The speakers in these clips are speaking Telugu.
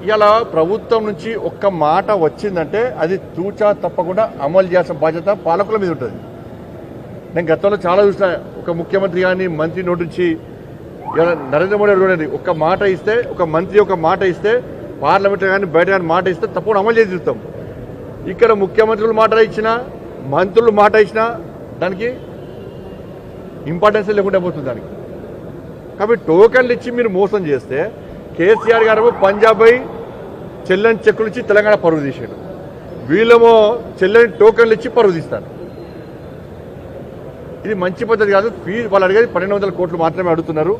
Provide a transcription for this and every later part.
ఇలా ప్రభుత్వం నుంచి ఒక్క మాట వచ్చిందంటే అది తూచా తప్పకుండా అమలు చేయాల్సిన బాధ్యత పాలకుల మీద ఉంటుంది. నేను గతంలో చాలా చూసిన, ఒక ముఖ్యమంత్రి కానీ మంత్రి నోటి నుంచి నరేంద్ర మోడీ చూడండి, ఒక్క మాట ఇస్తే, ఒక మంత్రి ఒక మాట ఇస్తే, పార్లమెంట్ కానీ బయట కానీ మాట ఇస్తే తప్పకుండా అమలు చేసి చూస్తాం. ఇక్కడ ముఖ్యమంత్రులు మాట ఇచ్చినా, మంత్రులు మాట ఇచ్చినా దానికి ఇంపార్టెన్స్ లేకుండా పోతుంది దానికి. కాబట్టి టోకన్లు ఇచ్చి మీరు మోసం చేస్తే, కేసీఆర్ గారు పంజాబ్ చెల్లని చెక్కులు ఇచ్చి తెలంగాణ పరువు తీసాడు, వీళ్ళేమో చెల్లని టోకన్లు ఇచ్చి పరువు తీస్తారు. ఇది మంచి పద్ధతి కాదు. ఫీజు వాళ్ళు అడిగేది 1200 కోట్లు మాత్రమే అడుగుతున్నారు.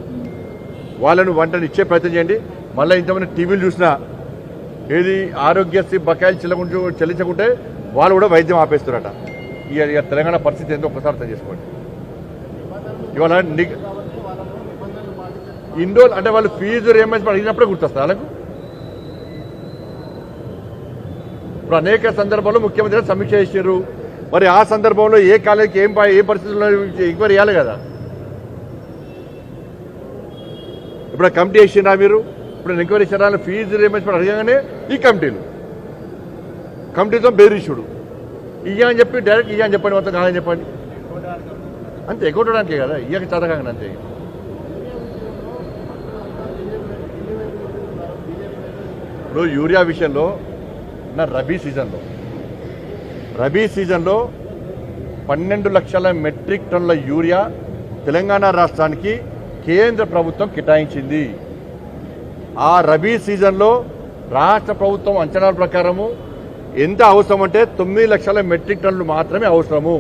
వాళ్ళను వెంటనే ఇచ్చే ప్రయత్నం చేయండి. మళ్ళీ ఇంతమంది టీవీలు చూసినా ఏది ఆరోగ్యశ్రీ బకాయిలు చెల్లించకుంటే వాళ్ళు కూడా వైద్యం ఆపేస్తారట. ఇక తెలంగాణ పరిస్థితి ఏంటో ఒకసారి అర్థం చేసుకోండి. ఇవాళ ఇండోర్ అంటే వాళ్ళు ఫీజు రియంబర్స్మెంట్ అడిగినప్పుడే గుర్తొస్తారు వాళ్ళకు. ఇప్పుడు అనేక సందర్భాల్లో ముఖ్యమంత్రి సమీక్ష చేశారు. మరి ఆ సందర్భంలో ఏ కాలేజీకి ఏ పరిస్థితుల్లో ఎంక్వైరీ చేయాలి కదా. ఇప్పుడు కమిటీ వేసినా మీరు, ఇప్పుడు ఎంక్వైరీ చేయాలి, ఫీజు రియంబర్స్మెంట్ అడగగానే ఈ కమిటీతో బెదిరిస్తుడు. ఇయ్యని చెప్పి డైరెక్ట్ ఇయ్యని చెప్పండి, మొత్తం కాదని చెప్పండి, అంతే ఎగ్గొట్టడానికే కదా, ఇయ్యక చదవగానే అంతే. ఇప్పుడు యూరియా విషయంలో రబీ సీజన్లో 12 లక్షల మెట్రిక్ టన్నుల యూరియా తెలంగాణ రాష్ట్రానికి కేంద్ర ప్రభుత్వం కేటాయించింది. ఆ రబీ సీజన్లో రాష్ట్ర ప్రభుత్వం అంచనాల ప్రకారము ఎంత అవసరం అంటే 9 లక్షల మెట్రిక్ టన్నులు మాత్రమే అవసరము.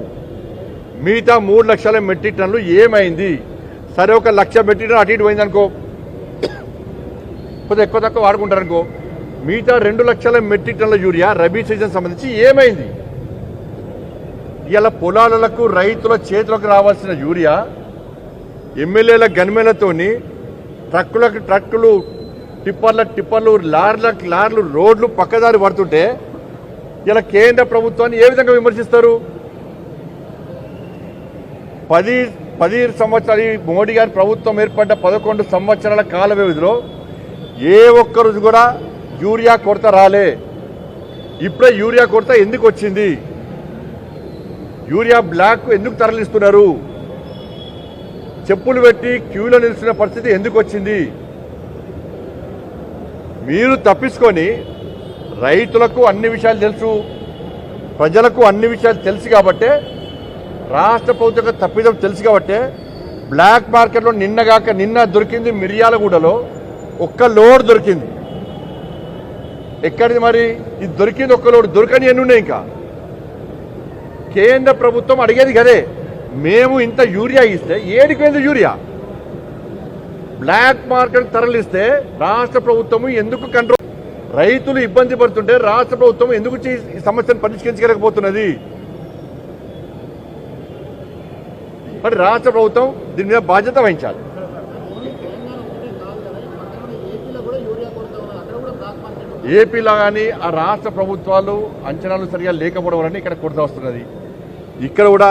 మిగతా 3 లక్షల మెట్రిక్ టన్నులు ఏమైంది? సరే, 1 లక్ష మెట్రిక్ టన్ను అటు ఇటు పోయిందనుకో, కొద్దిగా ఎక్కువ తక్కువ వాడుకుంటారనుకో, మిగతా 2 లక్షల మెట్రిక్ టన్నుల యూరియా రబీ సీజన్ సంబంధించి ఏమైంది? ఇలా పొలాలకు రైతుల చేతులకు రావాల్సిన యూరియా ఎమ్మెల్యేల గన్మెన్లతోని ట్రక్కులు టిప్పర్లు లార్లు రోడ్లు పక్కదారి పడుతుంటే ఇలా కేంద్ర ప్రభుత్వాన్ని ఏ విధంగా విమర్శిస్తారు? 10 సంవత్సరాలు మోడీ గారి ప్రభుత్వం ఏర్పడ్డ 11 సంవత్సరాల కాల వ్యవధిలో ఏ ఒక్క రోజు కూడా యూరియా కొరత రాలే. ఇప్పుడే యూరియా కొరత ఎందుకు వచ్చింది? యూరియా బ్లాక్ ఎందుకు తరలిస్తున్నారు? చెప్పులు పెట్టి క్యూలో నిలుస్తున్న పరిస్థితి ఎందుకు వచ్చింది? మీరు తప్పించుకొని రైతులకు అన్ని విషయాలు తెలుసు, ప్రజలకు అన్ని విషయాలు తెలుసు కాబట్టే, రాష్ట్ర ప్రభుత్వం తప్పిదం తెలుసు కాబట్టే బ్లాక్ మార్కెట్లో నిన్న దొరికింది మిర్యాలగూడలో 1 లోడ్ దొరికింది. ఎక్కడిది మరి? ఇది దొరికింది 1 లోడ్, దొరకని ఎన్ని ఉన్నాయి? ఇంకా కేంద్ర ప్రభుత్వం అడిగేది కదే, మేము ఇంత యూరియా ఇస్తే ఏడిపోయింది యూరియా? బ్లాక్ మార్కెట్ తరలిస్తే రాష్ట్ర ప్రభుత్వం ఎందుకు కంట్రోల్? రైతులు ఇబ్బంది పడుతుంటే రాష్ట్ర ప్రభుత్వం ఎందుకు ఈ సమస్యను పరిష్కరించగలకపోతున్నది? మరి రాష్ట్ర ప్రభుత్వం దీని మీద బాధ్యత వహించాలి. ఏపీలో కానీ ఆ రాష్ట్ర ప్రభుత్వాలు అంచనాలు సరిగా లేకపోవడం వల్ల ఇక్కడ కొరత వస్తున్నది. ఇక్కడ కూడా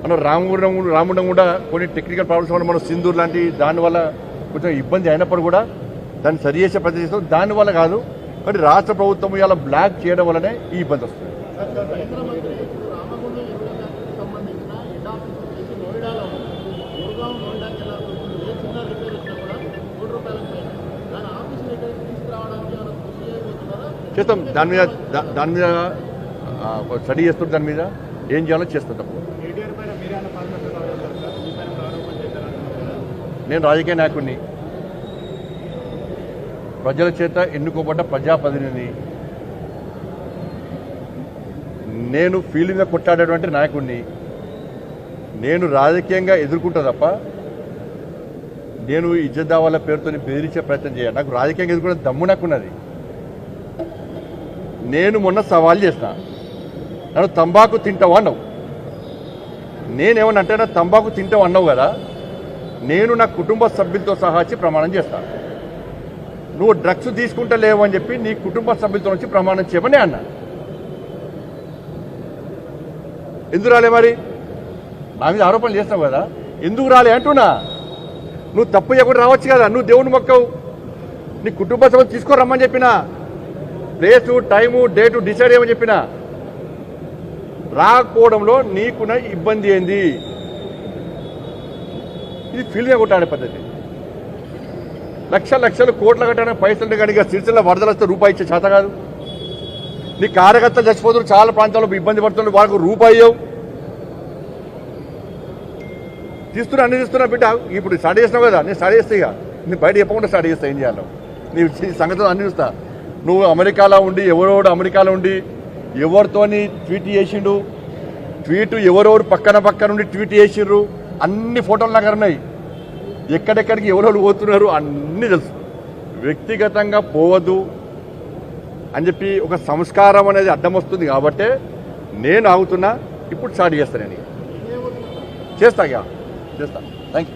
మనం రామగుండం కూడా కొన్ని టెక్నికల్ ప్రాబ్లమ్స్ వల్ల మనం సింధూర్ లాంటి దానివల్ల కొంచెం ఇబ్బంది అయినప్పుడు కూడా దాన్ని సరి చేసే ప్రయత్నం చేస్తాం. దానివల్ల కాదు, కానీ రాష్ట్ర ప్రభుత్వం ఇలా బ్లాక్ చేయడం వల్లనే ఈ ఇబ్బంది వస్తుంది. చేస్తాం, దాని మీద స్టడీ చేస్తుంది, దాని మీద ఏం చేయాలో చేస్తాం. తప్ప నేను రాజకీయ నాయకుడిని, ప్రజల చేత ఎన్నుకోబడ్డ ప్రజాప్రతినిధిని, నేను ఫీలింగ్గా కొట్టాడేటువంటి నాయకుడిని. నేను రాజకీయంగా ఎదుర్కొంటా తప్ప నేను ఇజ్జత్ వాళ్ళ పేరుతో బెదిరించే ప్రయత్నం చేయాలి. నాకు రాజకీయంగా ఎదుర్కొనే దమ్ము నాకున్నది. నేను మొన్న సవాల్ చేసిన, నన్ను తంబాకు తింటావు అన్నావు. నేనేమన్నా అంటే నా తంబాకు తింటావు అన్నావు కదా, నేను నా కుటుంబ సభ్యులతో సహా వచ్చి ప్రమాణం చేస్తాను. నువ్వు డ్రగ్స్ తీసుకుంటా లేవు అని చెప్పి నీ కుటుంబ సభ్యులతో వచ్చి ప్రమాణం చేయమని అన్నా. ఎందుకు రాలే? మరి నా మీద ఆరోపణలు చేస్తావు కదా, ఎందుకు రాలే అంటున్నా. నువ్వు తప్పు చేయకుండా రావచ్చు కదా, నువ్వు దేవుని మొక్కవు, నీ కుటుంబ సభ్యులు తీసుకొని రమ్మని చెప్పినా ప్లేసు టైము డేటు డిసైడ్ చేయమని చెప్పిన. రాకపోవడంలో నీకున్న ఇబ్బంది ఏంది? ఇది ఫీల్డ్గా కొట్టాడే పద్ధతి. లక్షలు కోట్ల కట్టాలని పైసలు కనుక సిరిసిల్ల వరదలు వస్తే రూపాయి ఇచ్చే చేత కాదు. నీ కార్యకర్తలు చచ్చిపోతున్నారు, చాలా ప్రాంతాల్లో ఇబ్బంది పడుతున్నారు, వాళ్ళకు రూపాయి ఇవ్వవు. అన్ని తీస్తున్నా బిడ్డ. ఇప్పుడు స్టడీ చేసినావు కదా, నేను స్టడీ చేస్తే ఇక నేను బయట చెప్పకుండా స్టడీ చేస్తా ఏం చేయాలో నీ సంగతి అన్ని చూస్తా. నువ్వు అమెరికాలో ఉండి ఎవరోడు అమెరికాలో ఉండి ఎవరితోని ట్వీట్ చేసిండు, ట్వీట్ ఎవరెవరు పక్కన ఉండి ట్వీట్ చేసిండ్రు, అన్ని ఫోటోలు నాకు ఉన్నాయి. ఎక్కడెక్కడికి ఎవరెవరు పోతున్నారు అన్నీ తెలుసు. వ్యక్తిగతంగా పోవద్దు అని చెప్పి ఒక సంస్కారం అనేది అడ్డం వస్తుంది కాబట్టే నేను ఆగుతున్నా. ఇప్పుడు స్టార్ట్ చేస్తాను, నేను చేస్తా థ్యాంక్ యూ.